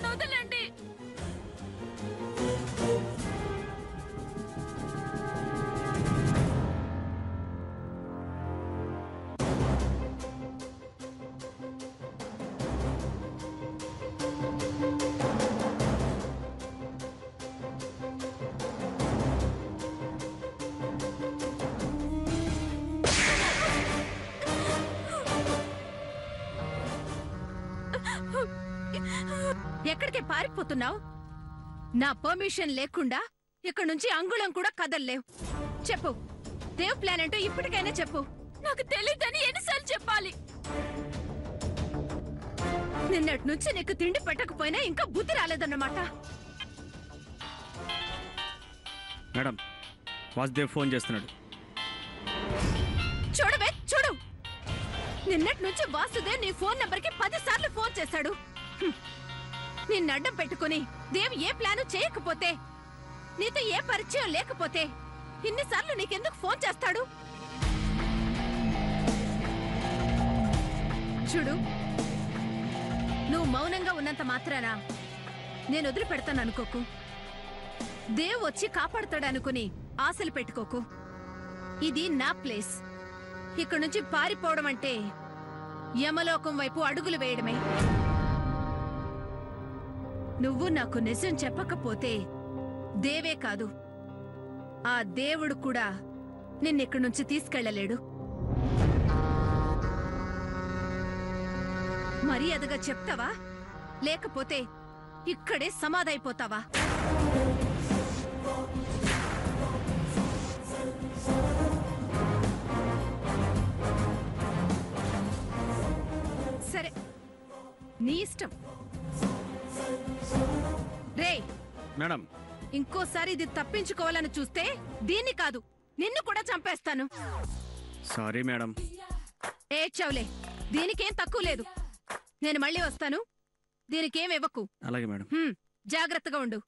నన్ను వదలండి. ఎక్కడికి పారిపోతున్నావు? నా పర్మిషన్ లేకుండా ఇక్కడ నుంచి అంగుళం కూడా కదల్లేవు. చెప్పు, దేవ్ ప్లాన్ ఏంటో ఇప్పటికైనా చెప్పు. నాకు తెలియదని ఎన్నిసార్లు చెప్పాలి? నిన్నటి నుంచి నీకు తిండి పెట్టకపోయినా ఇంకా బుద్ధి రాలేదన్నమాట. మేడం, వాసుదేవ్ ఫోన్ చేస్తున్నాడు. చూడవే చూడు, నిన్నటి నుంచి వాసుదేవ్ నీ ఫోన్ నంబర్కి 10 సార్లు ఫోన్ చేశాడు. నిన్ను అడ్డం పెట్టుకుని దేవ్ ఏ ప్లాను చేయకపోతే, నీతో ఏ పరిచయం లేకపోతే ఇన్నిసార్లు నీకెందుకు ఫోన్ చేస్తాడు? చూడు, నువ్వు మౌనంగా ఉన్నంత మాత్రాన నేను వదిలిపెడతాను అనుకోకు. దేవ్ వచ్చి కాపాడుతాడనుకుని ఆశలు పెట్టుకోకు. ఇది నా ప్లేస్. ఇక్కడి నుంచి పారిపోవడం అంటే యమలోకం వైపు అడుగులు వేయడమే. నువ్వు నాకు నిజం చెప్పకపోతే దేవే కాదు, ఆ దేవుడు కూడా నిన్నిక్కడి నుంచి తీసుకెళ్లలేడు. మర్యాదగా చెప్తావా, లేకపోతే ఇక్కడే సమాధైపోతావా? సరే, నీ ఇష్టం. రే మేడం, ఇంకోసారి ఇది తప్పించుకోవాలని చూస్తే దీన్ని కాదు, నిన్ను కూడా చంపేస్తాను. Sorry madam. ఏడ్చావులే, దీనికేం తక్కువ లేదు. నేను మళ్ళీ వస్తాను, దీనికేం ఇవ్వకు. అలాగే మేడం. జాగ్రత్తగా ఉండు.